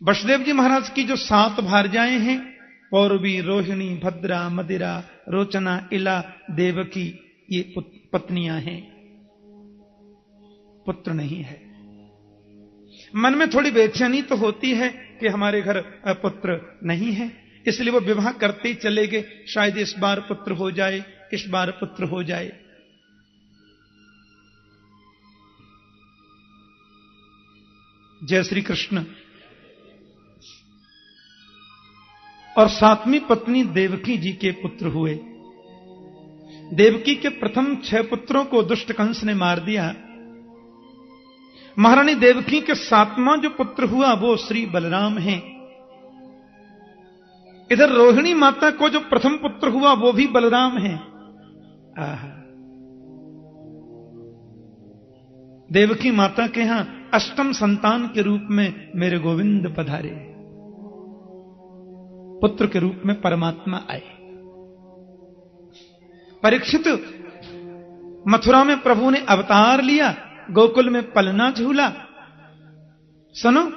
वसुदेव जी महाराज की जो 7 भार्याएं हैं, पौरवी, रोहिणी, भद्रा, मदिरा, रोचना, इला, देवकी, ये पत्नियां हैं, पुत्र नहीं है। मन में थोड़ी बेचैनी तो होती है कि हमारे घर पुत्र नहीं है, इसलिए वो विवाह करते ही चले गए, शायद इस बार पुत्र हो जाए, इस बार पुत्र हो जाए। जय श्री कृष्ण। और 7वीं पत्नी देवकी जी के पुत्र हुए। देवकी के प्रथम 6 पुत्रों को दुष्ट कंस ने मार दिया। महारानी देवकी के 7वां जो पुत्र हुआ वो श्री बलराम हैं। इधर रोहिणी माता को जो प्रथम पुत्र हुआ वो भी बलराम हैं। देवकी माता के यहां 8म संतान के रूप में मेरे गोविंद पधारे, पुत्र के रूप में परमात्मा आए। परीक्षित, मथुरा में प्रभु ने अवतार लिया, गोकुल में पलना झूला। सुनो,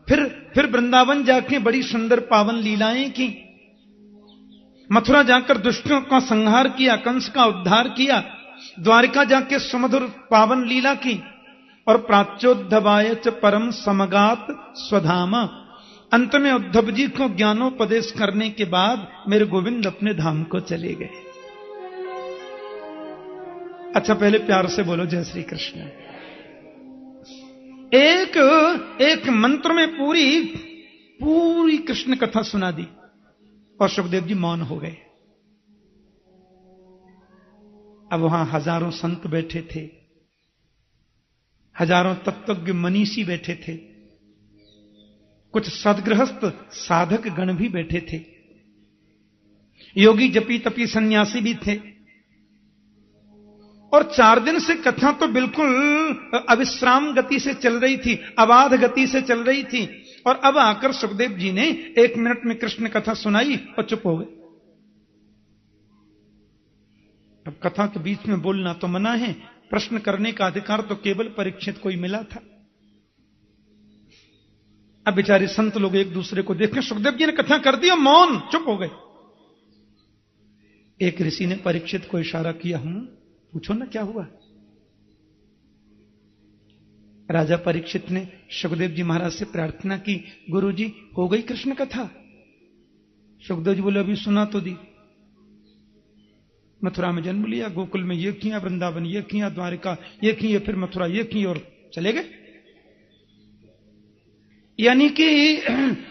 फिर वृंदावन जाके बड़ी सुंदर पावन लीलाएं की। मथुरा जाकर दुष्टों का संहार किया, कंस का उद्धार किया। द्वारिका जाके सुमधुर पावन लीला की। और प्राच्योद्धवाय च परम समगात स्वधामा, अंत में उद्धव जी को ज्ञानोपदेश करने के बाद मेरे गोविंद अपने धाम को चले गए। अच्छा, पहले प्यार से बोलो जय श्री कृष्ण। एक मंत्र में पूरी कृष्ण कथा सुना दी और सुखदेव जी मौन हो गए। अब वहां हजारों संत बैठे थे, हजारों तत्वज्ञ मनीषी बैठे थे, कुछ सदगृहस्थ साधक गण भी बैठे थे, योगी जपी तपी सन्यासी भी थे। और 4 दिन से कथा तो बिल्कुल अविश्राम गति से चल रही थी, अबाध गति से चल रही थी। और अब आकर सुखदेव जी ने 1 मिनट में कृष्ण कथा सुनाई और चुप हो गए। अब कथा के बीच में बोलना तो मना है, प्रश्न करने का अधिकार तो केवल परीक्षित को ही मिला था। अब बेचारे संत लोग एक दूसरे को देख के, सुखदेव जी ने कथा कर दी और मौन, चुप हो गए। एक ऋषि ने परीक्षित को इशारा किया, पूछो ना क्या हुआ। राजा परीक्षित ने सुखदेव जी महाराज से प्रार्थना की, गुरु जी हो गई कृष्ण कथा। सुखदेव जी बोले, अभी सुना तो दी। मथुरा में जन्म लिया, गोकुल में ये किया, वृंदावन ये किया, द्वारिका ये किए, फिर मथुरा ये की और चले गए। यानी कि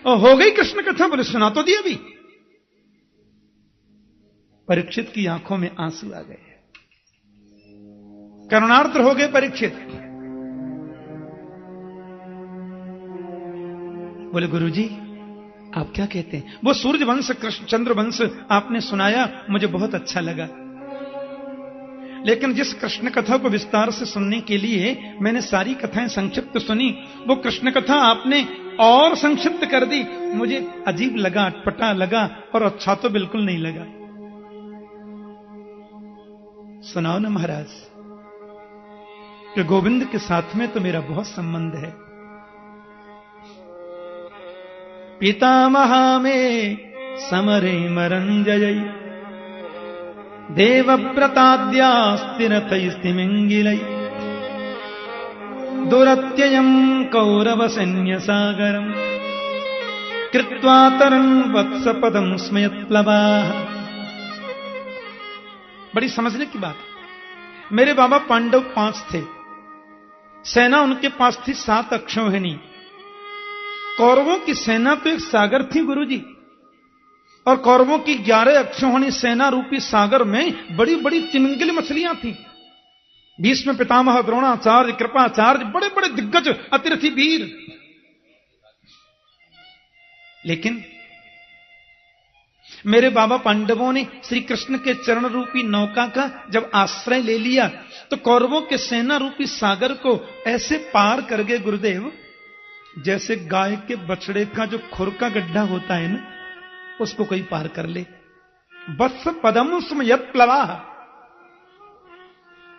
हो गई कृष्ण कथा। बोले सुना तो दी अभी। परीक्षित की आंखों में आंसू आ गए, करुणार्द्र हो गए परीक्षित। बोले गुरुजी आप क्या कहते हैं। वो सूर्य वंश कृष्ण चंद्र वंश आपने सुनाया, मुझे बहुत अच्छा लगा, लेकिन जिस कृष्ण कथा को विस्तार से सुनने के लिए मैंने सारी कथाएं संक्षिप्त सुनी, वो कृष्ण कथा आपने और संक्षिप्त कर दी। मुझे अजीब लगा, अटपटा लगा और अच्छा तो बिल्कुल नहीं लगा। सुनाओ ना महाराज, कि गोविंद के साथ में तो मेरा बहुत संबंध है। पितामहा में समरे मरंजय देवव्रताद्यास्तिरथैस्तिमिंगिलै दुरत्ययं कौरव सैन्य सागरम कृत्वा तरन् वत्सपदं स्मयत्प्लवाः। बड़ी समझने की बात। मेरे बाबा पांडव 5 थे, सेना उनके पास थी 7 अक्षौहिणी। कौरवों की सेना तो एक सागर थी गुरुजी, और कौरवों की 11 अक्षौहिणी सेना रूपी सागर में बड़ी बड़ी तिमिंगिल मछलियां थी। भीष्म पितामह, द्रोणाचार्य, कृपाचार्य, बड़े बड़े दिग्गज अतिरथी वीर। लेकिन मेरे बाबा पांडवों ने श्री कृष्ण के चरण रूपी नौका का जब आश्रय ले लिया, तो कौरवों के सेना रूपी सागर को ऐसे पार कर गए गुरुदेव, जैसे गाय के बछड़े का जो खुर का गड्ढा होता है ना, उसको कोई पार कर ले। वत्स पदम स्मयत् प्लवाः।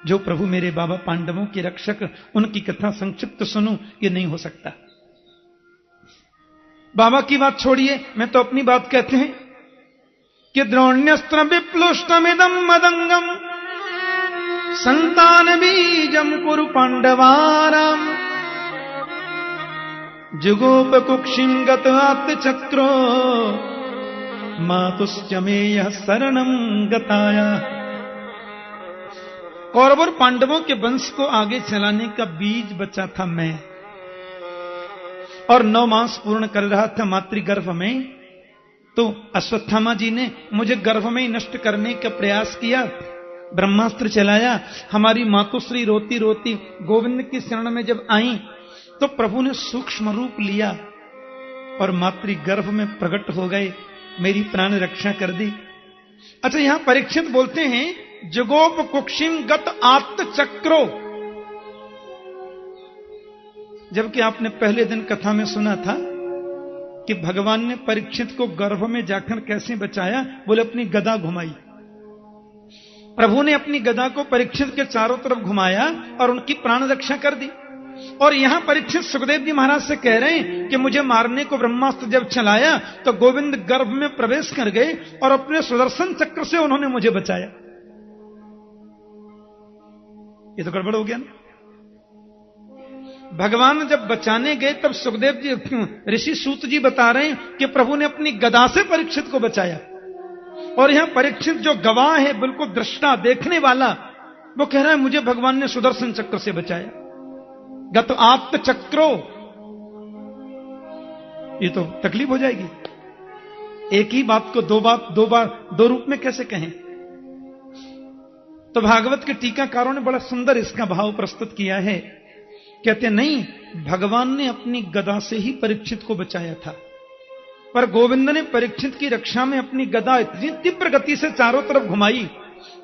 जो प्रभु मेरे बाबा पांडवों के रक्षक, उनकी कथा संक्षिप्त सुनूं, ये नहीं हो सकता। बाबा की बात छोड़िए, मैं तो अपनी बात कहते हैं कि द्रोण्यस्त्र विप्लुष्टमिदं मदंगम संतान बीजम कुरु पांडवानाम जुगोप कुक्षिम गत आत्मचक्रो मातुश्च मे यः शरणं गताया। कौरव और पांडवों के वंश को आगे चलाने का बीज बचा था मैं, और 9 मास पूर्ण कर रहा था मातृगर्भ में। तो अश्वत्थामा जी ने मुझे गर्भ में ही नष्ट करने का प्रयास किया, ब्रह्मास्त्र चलाया। हमारी मातुश्री रोती रोती गोविंद की शरण में जब आई तो प्रभु ने सूक्ष्म रूप लिया और मातृगर्भ में प्रकट हो गए, मेरी प्राण रक्षा कर दी। अच्छा, यहां परीक्षित बोलते हैं जुगोप कुक्षिम गत आत्मचक्रो, जबकि आपने पहले दिन कथा में सुना था कि भगवान ने परीक्षित को गर्भ में जाकर कैसे बचाया। बोले अपनी गदा घुमाई। प्रभु ने अपनी गदा को परीक्षित के चारों तरफ घुमाया और उनकी प्राण रक्षा कर दी। और यहां परीक्षित सुखदेव जी महाराज से कह रहे हैं कि मुझे मारने को ब्रह्मास्त्र जब चलाया तो गोविंद गर्भ में प्रवेश कर गए और अपने सुदर्शन चक्र से उन्होंने मुझे बचाया। ये तो गड़बड़ हो गया ना। भगवान जब बचाने गए तब सुखदेव जी ऋषि सूत जी बता रहे हैं कि प्रभु ने अपनी गदा से परीक्षित को बचाया। और यहां परीक्षित जो गवाह है, बिल्कुल दृष्टा देखने वाला, वो कह रहा है मुझे भगवान ने सुदर्शन चक्र से बचाया। गत आत्म चक्रो, ये तो तकलीफ हो जाएगी। एक ही बात को दो रूप में कैसे कहें। तो भागवत के टीकाकारों ने बड़ा सुंदर इसका भाव प्रस्तुत किया है। कहते नहीं, भगवान ने अपनी गदा से ही परीक्षित को बचाया था, पर गोविंद ने परीक्षित की रक्षा में अपनी गदा इतनी तीव्र गति से चारों तरफ घुमाई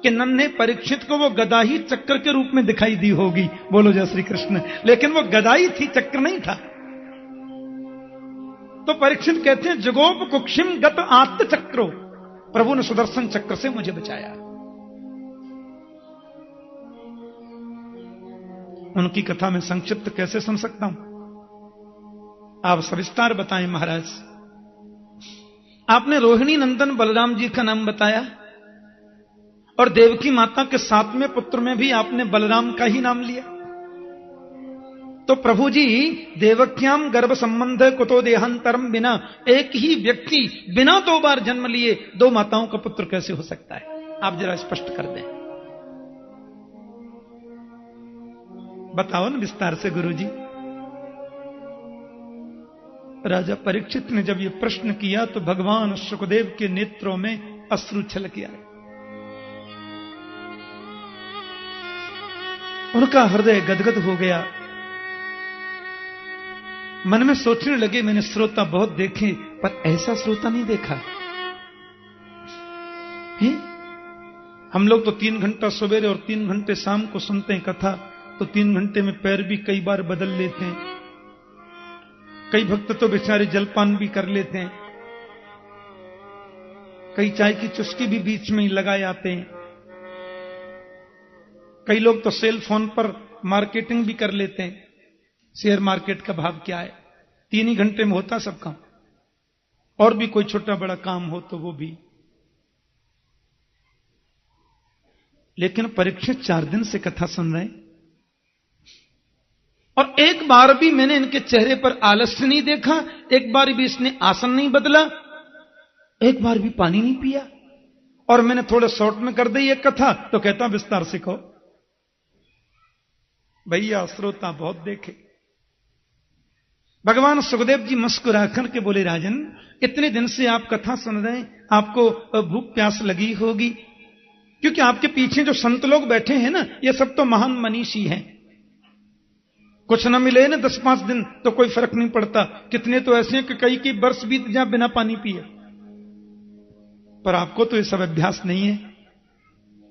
कि नन्हे परीक्षित को वो गदा ही चक्र के रूप में दिखाई दी होगी। बोलो जय श्री कृष्ण। लेकिन वो गदा ही थी, चक्र नहीं था। तो परीक्षित कहते हैं जुगोप कुक्षिम गत आत्म चक्रो, प्रभु ने सुदर्शन चक्र से मुझे बचाया। उनकी कथा में संक्षिप्त कैसे सुन सकता हूं, आप सविस्तार बताएं महाराज। आपने रोहिणी नंदन बलराम जी का नाम बताया और देवकी माता के 7वें पुत्र में भी आपने बलराम का ही नाम लिया। तो प्रभु जी देवक्याम गर्भ संबंध कुतो देहांतरम, बिना एक ही व्यक्ति बिना 2 बार जन्म लिए 2 माताओं का पुत्र कैसे हो सकता है? आप जरा स्पष्ट कर दें, बताओ ना विस्तार से गुरुजी। राजा परीक्षित ने जब ये प्रश्न किया तो भगवान सुखदेव के नेत्रों में अश्रु छलक आए। उनका हृदय गदगद हो गया। मन में सोचने लगे, मैंने श्रोता बहुत देखे पर ऐसा श्रोता नहीं देखा है? हम लोग तो 3 घंटा सवेरे और 3 घंटे शाम को सुनते हैं कथा, तो 3 घंटे में पैर भी कई बार बदल लेते हैं। कई भक्त तो बेचारे जलपान भी कर लेते हैं, कई चाय की चुस्की भी बीच में ही लगाए आते हैं। कई लोग तो सेल फोन पर मार्केटिंग भी कर लेते हैं, शेयर मार्केट का भाव क्या है। 3 ही घंटे में होता सब काम, और भी कोई छोटा बड़ा काम हो तो वो भी। लेकिन परीक्षित 4 दिन से कथा सुन रहे हैं और एक बार भी मैंने इनके चेहरे पर आलस्य नहीं देखा, एक बार भी इसने आसन नहीं बदला, एक बार भी पानी नहीं पिया। और मैंने थोड़ा शॉर्ट में कर दी एक कथा तो कहता विस्तार से कहो। भैया श्रोता बहुत देखे। भगवान सुखदेव जी मुस्कुरा करके बोले, राजन इतने दिन से आप कथा सुन रहे हैं, आपको भूख प्यास लगी होगी, क्योंकि आपके पीछे जो संत लोग बैठे हैं ना, ये सब तो महान मनीषी हैं। कुछ न मिले ना 10-5 दिन तो कोई फर्क नहीं पड़ता, कितने तो ऐसे हैं कि कई वर्ष बीत जाए बिना पानी पिए। पर आपको तो ये सब अभ्यास नहीं है।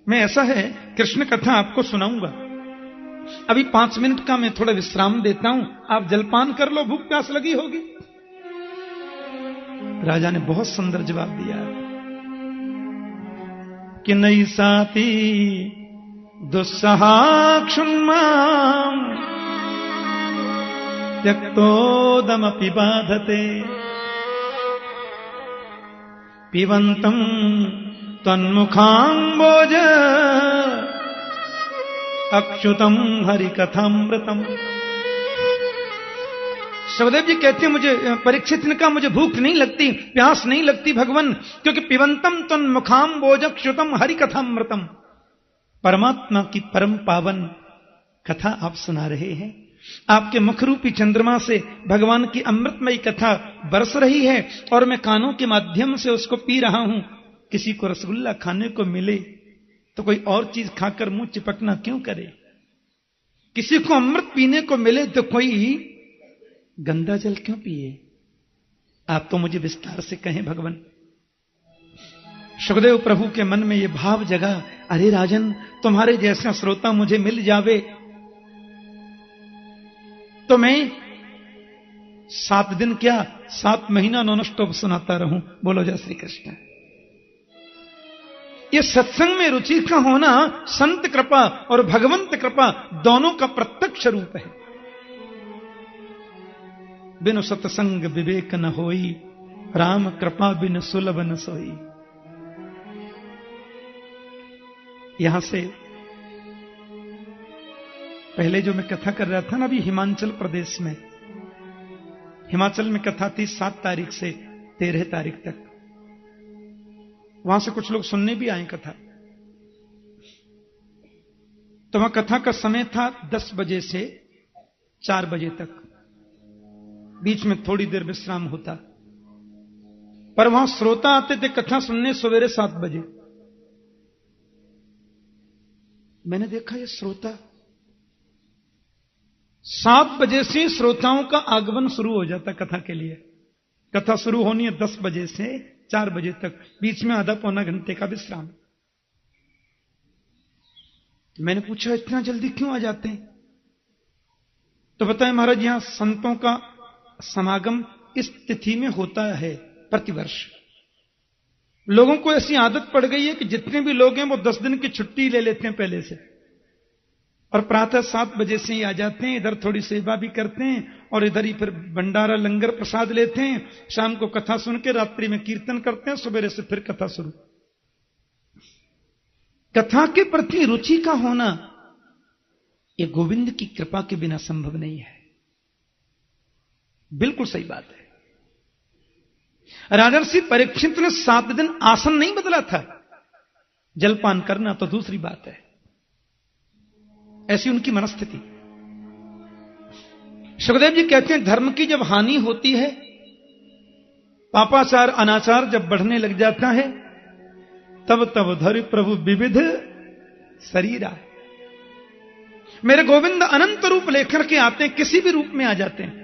मैं ऐसा है कृष्ण कथा आपको सुनाऊंगा। अभी 5 मिनट का मैं थोड़ा विश्राम देता हूं, आप जलपान कर लो, भूख प्यास लगी होगी। राजा ने बहुत सुंदर जवाब दिया कि नई साथी दुस्सहा क्षुन्माम त्यक्तोदमपि बाधते पिबंतम तन्मुखाम्बोज अक्षुतम हरिकथामृतम। सुखदेव जी कहते हैं मुझे परीक्षित ने कहा मुझे भूख नहीं लगती, प्यास नहीं लगती भगवान, क्योंकि पिबंतम तन्मुखाम्बोज अक्षुतम हरिकथामृतम, परमात्मा की परम पावन कथा आप सुना रहे हैं। आपके मुखरूपी चंद्रमा से भगवान की अमृतमयी कथा बरस रही है और मैं कानों के माध्यम से उसको पी रहा हूं। किसी को रसगुल्ला खाने को मिले तो कोई और चीज खाकर मुंह चिपकना क्यों करे? किसी को अमृत पीने को मिले तो कोई गंदा जल क्यों पिए? आप तो मुझे विस्तार से कहें भगवान। सुखदेव प्रभु के मन में यह भाव जगा, अरे राजन, तुम्हारे जैसा श्रोता मुझे मिल जावे तो मैं 7 दिन क्या 7 महीना नॉनस्टॉप सुनाता रहूं। बोलो जय श्री कृष्ण। ये सत्संग में रुचि का होना संत कृपा और भगवंत कृपा दोनों का प्रत्यक्ष रूप है। बिनु सत्संग विवेक न होई, राम कृपा बिन सुलभ न सोई। यहां से पहले जो मैं कथा कर रहा था ना, अभी हिमाचल प्रदेश में, हिमाचल में कथा थी 7 तारीख से 13 तारीख तक। वहां से कुछ लोग सुनने भी आए कथा। तो वहां कथा का समय था 10 बजे से 4 बजे तक, बीच में थोड़ी देर विश्राम होता। पर वहां श्रोता आते थे कथा सुनने सवेरे 7 बजे। मैंने देखा ये श्रोता 7 बजे से श्रोताओं का आगमन शुरू हो जाता कथा के लिए। कथा शुरू होनी है 10 बजे से 4 बजे तक, बीच में आधा पौना घंटे का विश्राम। मैंने पूछा इतना जल्दी क्यों आ जाते हैं? तो बताया महाराज यहां संतों का समागम इस तिथि में होता है प्रतिवर्ष। लोगों को ऐसी आदत पड़ गई है कि जितने भी लोग हैं वो 10 दिन की छुट्टी ले लेते हैं पहले से, और प्रातः 7 बजे से ही आ जाते हैं। इधर थोड़ी सेवा भी करते हैं और इधर ही फिर भंडारा लंगर प्रसाद लेते हैं। शाम को कथा सुन के रात्रि में कीर्तन करते हैं, सवेरे से फिर कथा शुरू। कथा के प्रति रुचि का होना यह गोविंद की कृपा के बिना संभव नहीं है। बिल्कुल सही बात है। राजर्षि परीक्षित ने 7 दिन आसन नहीं बदला था। जलपान करना तो दूसरी बात है, ऐसी उनकी मनस्थिति। सुखदेव जी कहते हैं धर्म की जब हानि होती है, पापाचार अनाचार जब बढ़ने लग जाता है, तब तब धरि प्रभु विविध शरीरा। मेरे गोविंद अनंत रूप लेकर के आते हैं, किसी भी रूप में आ जाते हैं।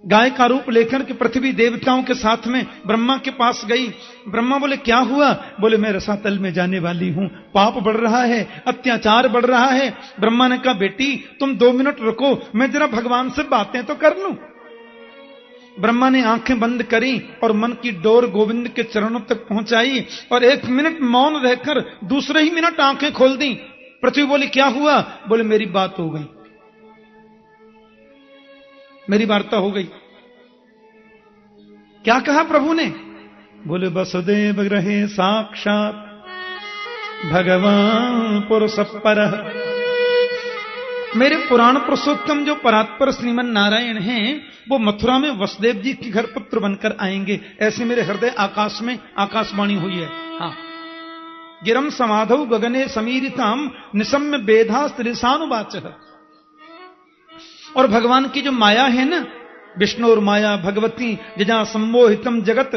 गाय का रूप लेकर के पृथ्वी देवताओं के साथ में ब्रह्मा के पास गई। ब्रह्मा बोले क्या हुआ? बोले मैं रसातल में जाने वाली हूं, पाप बढ़ रहा है, अत्याचार बढ़ रहा है। ब्रह्मा ने कहा बेटी तुम 2 मिनट रुको, मैं जरा भगवान से बातें तो कर लूं। ब्रह्मा ने आंखें बंद करी और मन की डोर गोविंद के चरणों तक पहुंचाई और 1 मिनट मौन रहकर दूसरे ही मिनट आंखें खोल दी। पृथ्वी बोली क्या हुआ? बोले मेरी बात हो गई, मेरी वार्ता हो गई। क्या कहा प्रभु ने? बोले वसुदेव ग्रहे साक्षात भगवान पुरुष परः। मेरे पुराण पुरुषोत्तम जो परात्पर श्रीमन नारायण हैं वो मथुरा में वसुदेव जी के घर पुत्र बनकर आएंगे, ऐसे मेरे हृदय आकाश में आकाशवाणी हुई है। हाँ, गिरम समाधौ गगने समीरिताम निसम्य बेधा स्त्रिसानुवाच। और भगवान की जो माया है ना, विष्णु और माया भगवती जजा सम्मोहितम जगत,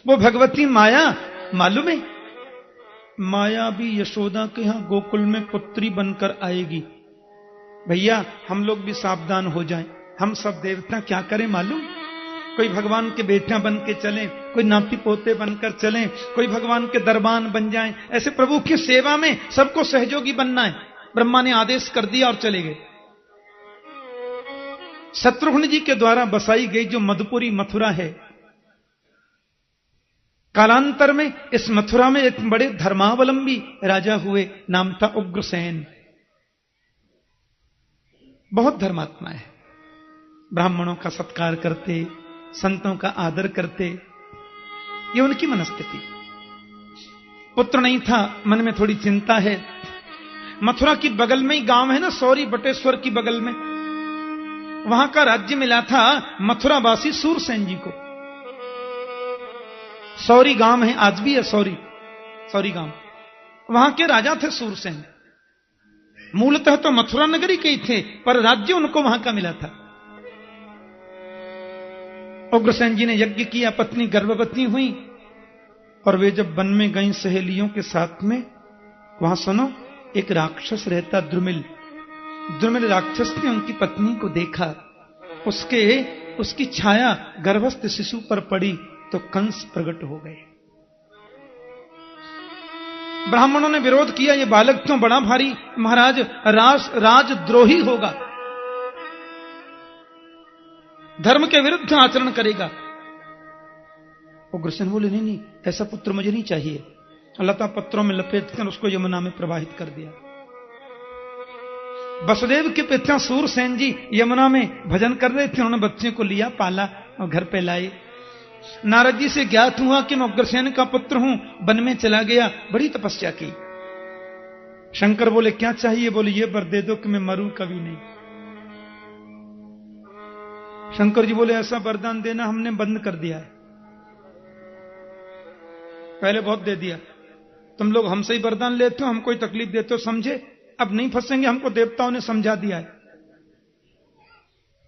वो भगवती माया मालूम है, माया भी यशोदा के यहां गोकुल में पुत्री बनकर आएगी। भैया हम लोग भी सावधान हो जाएं। हम सब देवता क्या करें मालूम? कोई भगवान के बेटा बन के चलें, कोई नाती पोते बनकर चलें, कोई भगवान के दरबान बन जाएं। ऐसे प्रभु की सेवा में सबको सहयोगी बनना है। ब्रह्मा ने आदेश कर दिया और चले गए। शत्रुघ्न जी के द्वारा बसाई गई जो मधुपुरी मथुरा है, कालांतर में इस मथुरा में एक बड़े धर्मावलंबी राजा हुए, नाम था उग्रसेन। बहुत धर्मात्मा है, ब्राह्मणों का सत्कार करते, संतों का आदर करते। ये उनकी मनस्थिति। पुत्र नहीं था, मन में थोड़ी चिंता है। मथुरा की बगल में ही गांव है ना, सौरी बटेश्वर की बगल में, वहां का राज्य मिला था मथुरावासी सूरसेन जी को। सौरी गांव है, आज भी है सौरी गांव। वहां के राजा थे सूरसेन। मूलतः तो मथुरा नगरी के ही थे, पर राज्य उनको वहां का मिला था। उग्रसेन जी ने यज्ञ किया, पत्नी गर्भवती हुई, और वे जब वन में गई सहेलियों के साथ में, वहां सुनो, एक राक्षस रहता द्रुमिल राक्षस ने उनकी पत्नी को देखा। उसकी छाया गर्भस्थ शिशु पर पड़ी तो कंस प्रकट हो गए। ब्राह्मणों ने विरोध किया, ये बालक क्यों बड़ा भारी, महाराज राजद्रोही होगा, धर्म के विरुद्ध आचरण करेगा। उग्रसेन बोले, नहीं, ऐसा पुत्र मुझे नहीं चाहिए। लता पत्रों में लपेटकर उसको यमुना में प्रवाहित कर दिया। वसुदेव के पिता सूरसेन जी यमुना में भजन कर रहे थे, उन्होंने बच्चे को लिया, पाला और घर पे लाए। नारद जी से ज्ञात हुआ कि मैं उग्रसेन का पुत्र हूं, वन में चला गया, बड़ी तपस्या की। शंकर बोले, क्या चाहिए? बोले, ये वर दे दो कि मैं मरूं कभी नहीं। शंकर जी बोले, ऐसा वरदान देना हमने बंद कर दिया है, पहले बहुत दे दिया। तुम लोग हमसे ही वरदान लेते हो, हम कोई तकलीफ देते हो, समझे? अब नहीं फंसेंगे, हमको देवताओं ने समझा दिया है।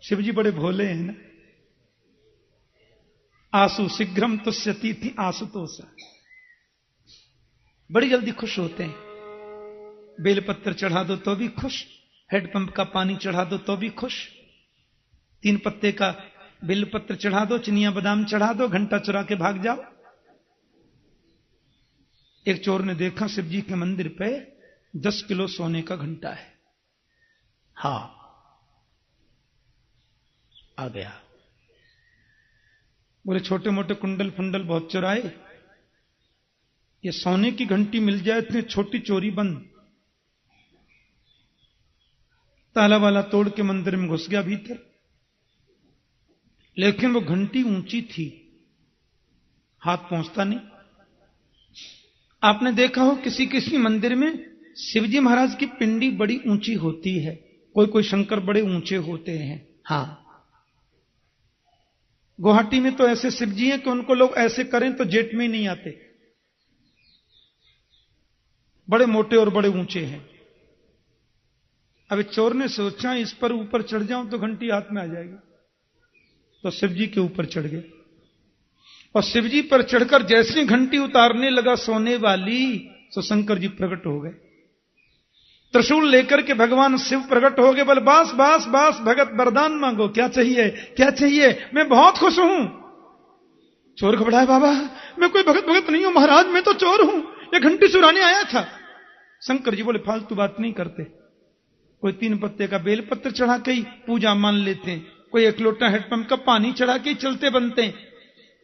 शिव जी बड़े भोले हैं ना। आसु शीघ्रम तुष्यति थी आशुतोष, बड़ी जल्दी खुश होते हैं। बेलपत्र चढ़ा दो तो भी खुश, हेडपंप का पानी चढ़ा दो तो भी खुश, 3 पत्ते का बेलपत्र चढ़ा दो, चिनिया बादाम चढ़ा दो, घंटा चुरा के भाग जाओ। एक चोर ने देखा शिव जी के मंदिर पे 10 किलो सोने का घंटा है। हाँ, आ गया। बोले, छोटे मोटे कुंडल फुंडल बहुत चुराए, ये सोने की घंटी मिल जाए इतनी छोटी चोरी बंद। ताला वाला तोड़ के मंदिर में घुस गया भीतर, लेकिन वो घंटी ऊंची थी, हाथ पहुंचता नहीं। आपने देखा हो किसी किसी मंदिर में शिवजी महाराज की पिंडी बड़ी ऊंची होती है, कोई शंकर बड़े ऊंचे होते हैं। हाँ, गुवाहाटी में तो ऐसे शिवजी हैं कि उनको लोग ऐसे करें तो जेट में ही नहीं आते, बड़े मोटे और बड़े ऊंचे हैं। अब चोर ने सोचा इस पर ऊपर चढ़ जाऊं तो घंटी हाथ में आ जाएगी, तो शिवजी के ऊपर चढ़ गए। और शिवजी पर चढ़कर जैसी घंटी उतारने लगा सोने वाली, तो शंकर जी प्रकट हो गए। त्रिशूल लेकर के भगवान शिव प्रकट हो गए। बोले, बास बास बास भगत वरदान मांगो, क्या चाहिए क्या चाहिए, मैं बहुत खुश हूं। चोर घबराया, बाबा मैं कोई भगत नहीं हूं महाराज, मैं तो चोर हूं, ये घंटी चुराने आया था। शंकर जी बोले, फालतू बात नहीं करते, कोई 3 पत्ते का बेलपत्र चढ़ा के ही पूजा मान लेते हैं, कोई 1 लोटा हेडपंप का पानी चढ़ा के ही चलते बनते हैं।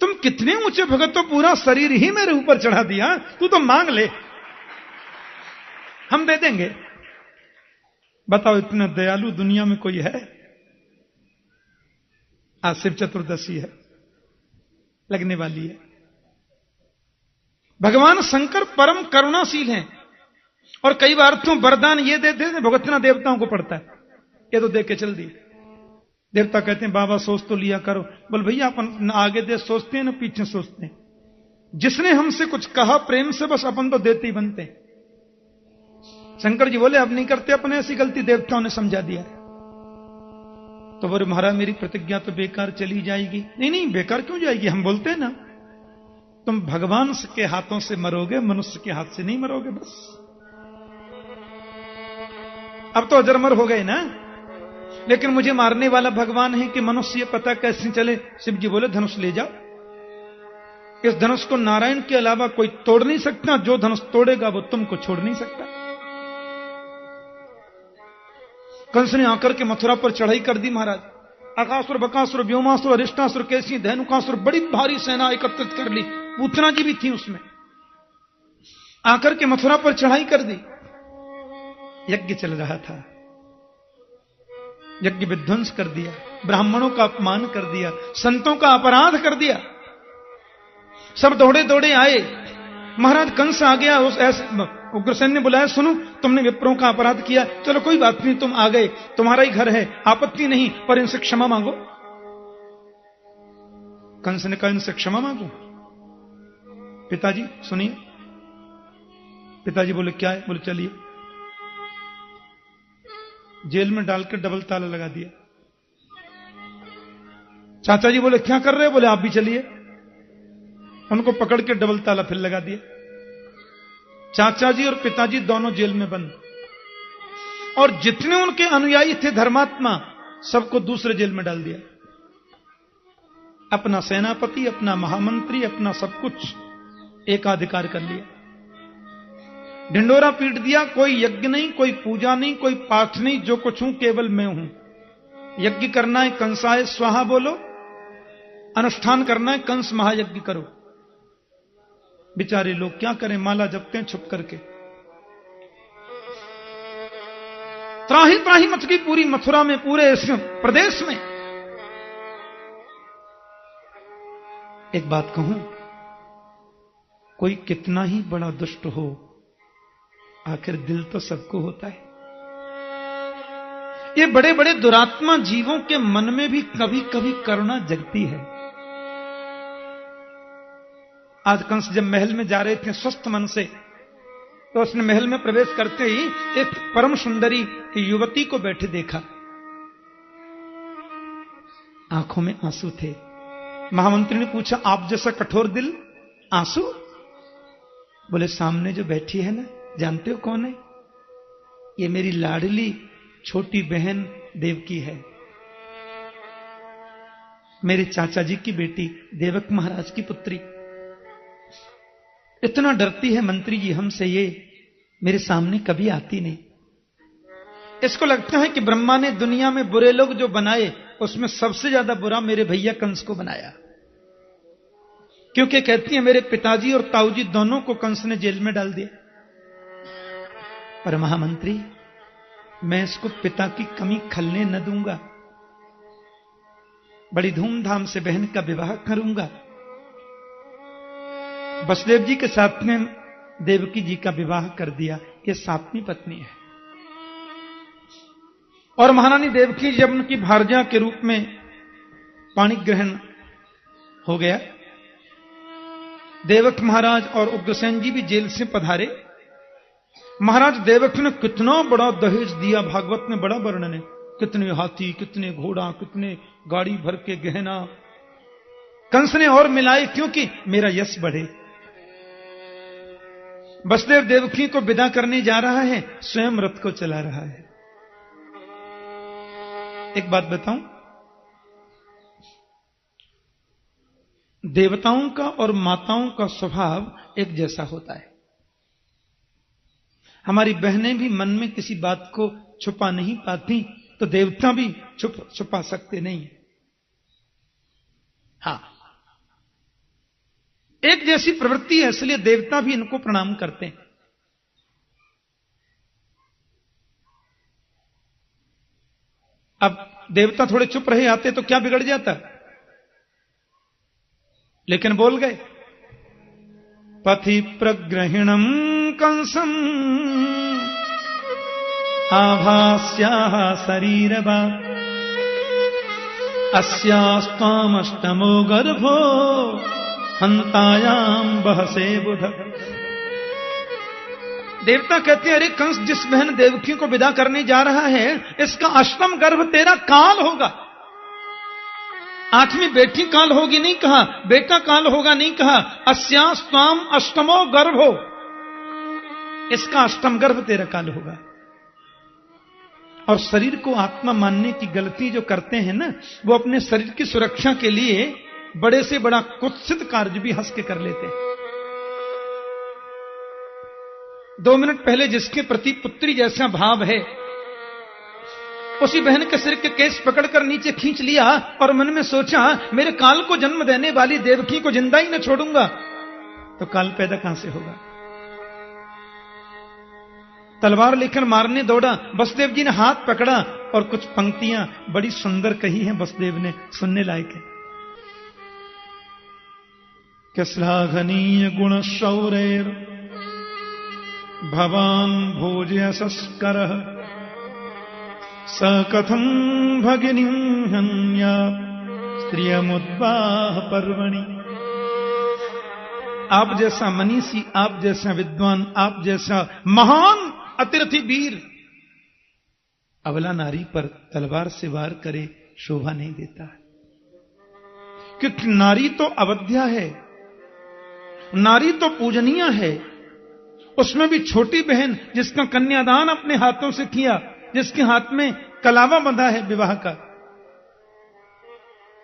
तुम कितने ऊंचे भगत, तो पूरा शरीर ही मेरे ऊपर चढ़ा दिया, तू तो मांग ले, हम दे देंगे। बताओ, इतना दयालु दुनिया में कोई है? आज शिव चतुर्दशी है, लगने वाली है। भगवान शंकर परम करुणाशील हैं, और कई बार तो वरदान ये देते हैं भुगतना देवताओं को पड़ता है, ये तो देख के चल दिए। देवता कहते हैं, बाबा सोच तो लिया करो। बोल भैया, अपन आगे दे सोचते हैं ना पीछे सोचते हैं, जिसने हमसे कुछ कहा प्रेम से, बस अपन तो देते ही बनते हैं। शंकर जी बोले, अब नहीं करते अपने ऐसी गलती, देवताओं ने समझा दिया। तो बोले, महाराज मेरी प्रतिज्ञा तो बेकार चली जाएगी। नहीं, बेकार क्यों जाएगी, हम बोलते हैं ना, तुम भगवान के हाथों से मरोगे, मनुष्य के हाथ से नहीं मरोगे। बस अब तो अजरमर हो गए ना, लेकिन मुझे मारने वाला भगवान है कि मनुष्य, पता कैसे चले। शिव जी बोले, धनुष ले जाओ, इस धनुष को नारायण के अलावा कोई तोड़ नहीं सकता, जो धनुष तोड़ेगा वो तुमको छोड़ नहीं सकता। कंस ने आकर के मथुरा पर चढ़ाई कर दी महाराज। अकासुर, बकासुर, व्योमासुर, अरिष्टासुर, केसी, धैनुकासुर, बड़ी भारी सेना एकत्रित कर ली। पूतना जी भी थी उसमें, आकर के मथुरा पर चढ़ाई कर दी। यज्ञ चल रहा था, यज्ञ विध्वंस कर दिया, ब्राह्मणों का अपमान कर दिया, संतों का अपराध कर दिया। सब दौड़े दौड़े आए। महाराज कंस आ गया। उस ऐसे उग्रसेन ने बुलाया, सुनो तुमने विप्रों का अपराध किया, चलो कोई बात नहीं, तुम आ गए, तुम्हारा ही घर है, आपत्ति नहीं, पर इनसे क्षमा मांगो। कंस ने कहा, इनसे क्षमा मांगो? पिताजी सुनिए। पिताजी बोले, क्या है? बोले, चलिए। जेल में डालकर डबल ताला लगा दिया। चाचा जी बोले, क्या कर रहे हो? बोले, आप भी चलिए। उनको पकड़ के डबल ताला फिर लगा दिया। चाचा जी और पिताजी दोनों जेल में बंद, और जितने उनके अनुयायी थे धर्मात्मा, सबको दूसरे जेल में डाल दिया। अपना सेनापति, अपना महामंत्री, अपना सब कुछ एकाधिकार कर लिया। ढिंडोरा पीट दिया। कोई यज्ञ नहीं, कोई पूजा नहीं, कोई पाठ नहीं, जो कुछ हूं केवल मैं हूं। यज्ञ करना है कंसाय स्वाहा बोलो, अनुष्ठान करना है कंस महायज्ञ करो। बेचारे लोग क्या करें, माला जपते हैं छुप करके। त्राही त्राही मच गई पूरी मथुरा में, पूरे इस प्रदेश में। एक बात कहूं, कोई कितना ही बड़ा दुष्ट हो, आखिर दिल तो सबको होता है। ये बड़े बड़े दुरात्मा जीवों के मन में भी कभी कभी करुणा जगती है। आज कंस जब महल में जा रहे थे स्वस्थ मन से, तो उसने महल में प्रवेश करते ही एक परम सुंदरी युवती को बैठे देखा। आंखों में आंसू थे। महामंत्री ने पूछा, आप जैसा कठोर दिल, आंसू? बोले, सामने जो बैठी है ना, जानते हो कौन है? ये मेरी लाडली छोटी बहन देवकी है, मेरे चाचा जी की बेटी, देवक महाराज की पुत्री। इतना डरती है मंत्री जी हमसे, ये मेरे सामने कभी आती नहीं। इसको लगता है कि ब्रह्मा ने दुनिया में बुरे लोग जो बनाए, उसमें सबसे ज्यादा बुरा मेरे भैया कंस को बनाया। क्योंकि कहती है मेरे पिताजी और ताऊजी दोनों को कंस ने जेल में डाल दिया। पर महामंत्री, मैं इसको पिता की कमी खलने न दूंगा। बड़ी धूमधाम से बहन का विवाह करूंगा। वसुदेव जी के साथ में देवकी जी का विवाह कर दिया। ये सातवीं पत्नी है। और महारानी देवकी जब उनकी भारजा के रूप में पाणी ग्रहण हो गया, देवक महाराज और उग्रसेन जी भी जेल से पधारे। महाराज देवक ने कितना बड़ा दहेज दिया, भागवत में बड़ा वर्णन है। कितने हाथी, कितने घोड़ा, कितने गाड़ी भर के गहना। कंस ने और मिलाए, क्योंकि मेरा यश बढ़े। वसुदेव देवकी को विदा करने जा रहा है, स्वयं रथ को चला रहा है। एक बात बताऊं, देवताओं का और माताओं का स्वभाव एक जैसा होता है। हमारी बहनें भी मन में किसी बात को छुपा नहीं पाती, तो देवता भी छुपा सकते नहीं। हां, एक जैसी प्रवृत्ति है, इसलिए देवता भी इनको प्रणाम करते हैं। अब देवता थोड़े चुप रहे आते तो क्या बिगड़ जाता, लेकिन बोल गए। पथि प्रग्रहिणम कंसम आभास्याः शरीरवा अस्यास्त्वामष्टमो गर्भो हंतायाम बहसे बुध। देवता कहते हैं, अरे कंस, जिस बहन देवकी को विदा करने जा रहा है, इसका अष्टम गर्भ तेरा काल होगा। आठवीं बेटी काल होगी नहीं कहा, बेटा काल होगा नहीं कहा, अस्यास्त्वाम अष्टमो गर्भो, इसका अष्टम गर्भ तेरा काल होगा। और शरीर को आत्मा मानने की गलती जो करते हैं ना, वो अपने शरीर की सुरक्षा के लिए बड़े से बड़ा कुत्सित कार्य भी हंस के कर लेते हैं। 2 मिनट पहले जिसके प्रति पुत्री जैसा भाव है, उसी बहन के सिर के केस पकड़कर नीचे खींच लिया और मन में सोचा, मेरे काल को जन्म देने वाली देवकी को जिंदा ही न छोड़ूंगा, तो काल पैदा कहां से होगा। तलवार लेकर मारने दौड़ा, वसुदेव जी ने हाथ पकड़ा और कुछ पंक्तियां बड़ी सुंदर कही हैं वसुदेव ने, सुनने लायक है। कि श्लाघनीय गुण शौरेर भवान भोजयसस्करः स कथं भगिनीं हन्या स्त्रियमुद्वाह पर्वणि। आप जैसा मनीषी, आप जैसा विद्वान, आप जैसा महान अतिरथी वीर अबला नारी पर तलवार से वार करे शोभा नहीं देता है। क्योंकि नारी तो अवध्या है, नारी तो पूजनीय है, उसमें भी छोटी बहन जिसका कन्यादान अपने हाथों से किया, जिसके हाथ में कलावा बंधा है विवाह का,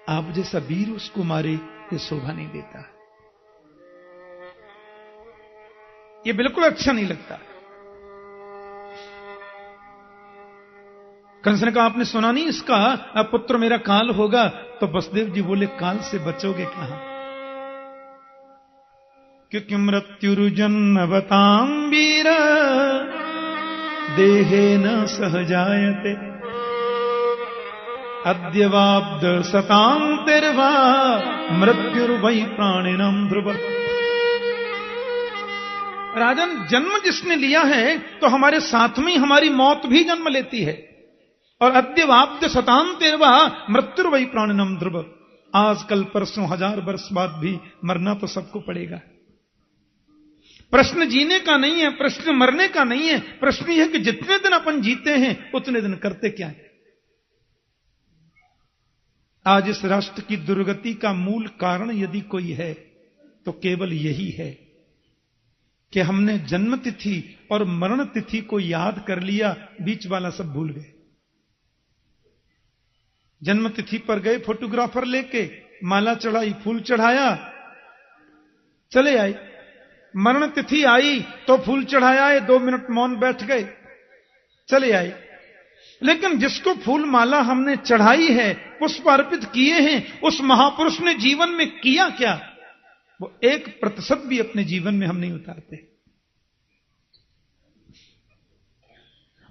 आप जैसा वीर उसको मारे ये शोभा नहीं देता। ये बिल्कुल अच्छा नहीं लगता। कंस ने कहा आपने सुना नहीं इसका, अब पुत्र मेरा काल होगा। तो वसुदेव जी बोले काल से बचोगे कहां, क्योंकि मृत्युर्जन्मवतां वीर देहे न सहजायते अद्यवाब्द सतां तिर्वा मृत्युर्वै प्राणिनां ध्रुव। राजन, जन्म जिसने लिया है तो हमारे साथ में हमारी मौत भी जन्म लेती है। और अद्यवाब्द सतां तिर्वा मृत्युर्वै प्राणिनां ध्रुव। आज कल परसों 1000 वर्ष बाद भी मरना तो सबको पड़ेगा। प्रश्न जीने का नहीं है, प्रश्न मरने का नहीं है। प्रश्न यह है कि जितने दिन अपन जीते हैं उतने दिन करते क्या है। आज इस राष्ट्र की दुर्गति का मूल कारण यदि कोई है तो केवल यही है कि हमने जन्म तिथि और मरण तिथि को याद कर लिया, बीच वाला सब भूल गए। जन्म तिथि पर गए फोटोग्राफर लेके, माला चढ़ाई, फूल चढ़ाया, चले आए। मरण तिथि आई तो फूल चढ़ाया, 2 मिनट मौन बैठ गए, चले आए। लेकिन जिसको फूल माला हमने चढ़ाई है, पुष्प अर्पित किए हैं, उस महापुरुष ने जीवन में किया क्या, वो 1% भी अपने जीवन में हम नहीं उतारते।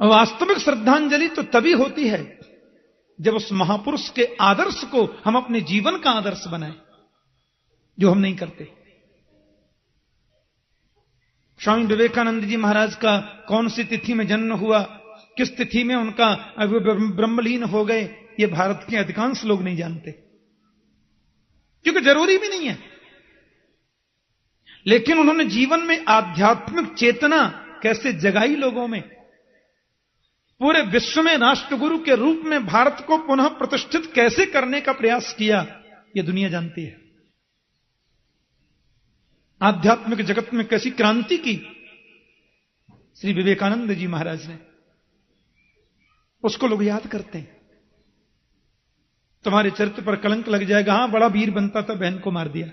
वास्तविक श्रद्धांजलि तो तभी होती है जब उस महापुरुष के आदर्श को हम अपने जीवन का आदर्श बनाएं, जो हम नहीं करते। स्वामी विवेकानंद जी महाराज का कौन सी तिथि में जन्म हुआ, किस तिथि में उनका ब्रह्मलीन हो गए, ये भारत के अधिकांश लोग नहीं जानते, क्योंकि जरूरी भी नहीं है। लेकिन उन्होंने जीवन में आध्यात्मिक चेतना कैसे जगाई लोगों में, पूरे विश्व में राष्ट्रगुरु के रूप में भारत को पुनः प्रतिष्ठित कैसे करने का प्रयास किया, यह दुनिया जानती है। आध्यात्मिक जगत में कैसी क्रांति की श्री विवेकानंद जी महाराज ने, उसको लोग याद करते हैं। तुम्हारे चरित्र पर कलंक लग जाएगा, हां बड़ा वीर बनता था, बहन को मार दिया।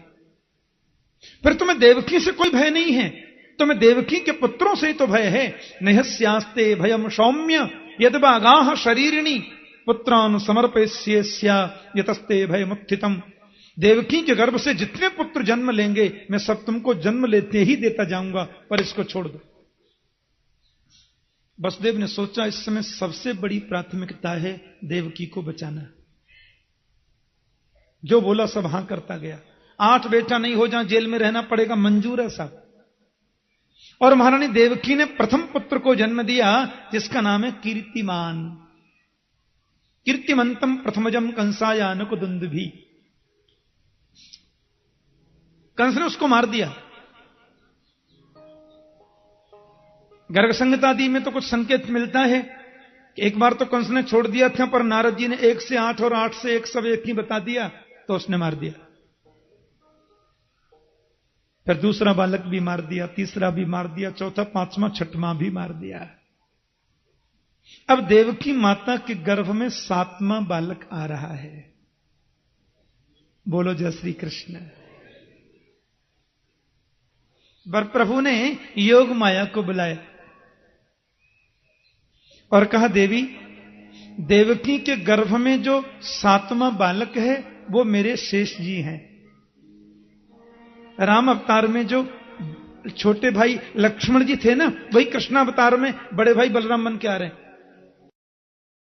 फिर तुम्हें देवकी से कोई भय नहीं है, तुम्हें देवकी के पुत्रों से तो भय है। निहस्यास्ते भयम सौम्य यद्भागाः शरीरिणी पुत्रान् समर्पयिष्येस्या यतस्ते भयमुत्थितम्। देवकी के गर्भ से जितने पुत्र जन्म लेंगे मैं सब तुमको जन्म लेते ही देता जाऊंगा, पर इसको छोड़ दो। वसुदेव ने सोचा इस समय सबसे बड़ी प्राथमिकता है देवकी को बचाना। जो बोला सब हां करता गया। 8 बेटा नहीं हो जाए, जेल में रहना पड़ेगा, मंजूर है साहब। और महारानी देवकी ने प्रथम पुत्र को जन्म दिया जिसका नाम है कीर्तिमान। कीर्तिमंतम प्रथमजम कंसाया नुकुदुंदुभि। कंस ने उसको मार दिया। गर्ग संहितादि में तो कुछ संकेत मिलता है कि एक बार तो कंस ने छोड़ दिया था, पर नारद जी ने 1 से 8 और 8 से 1 सब एक ही बता दिया, तो उसने मार दिया। फिर दूसरा बालक भी मार दिया, तीसरा भी मार दिया, चौथा, 5वां, 6वां भी मार दिया। अब देवकी माता के गर्भ में 7वां बालक आ रहा है। बोलो जय श्री कृष्ण। वर प्रभु ने योग माया को बुलाया और कहा, देवी, देवकी के गर्भ में जो 7वां बालक है वो मेरे शेष जी हैं। राम अवतार में जो छोटे भाई लक्ष्मण जी थे ना, वही कृष्ण अवतार में बड़े भाई बलराम बन के आ रहे हैं।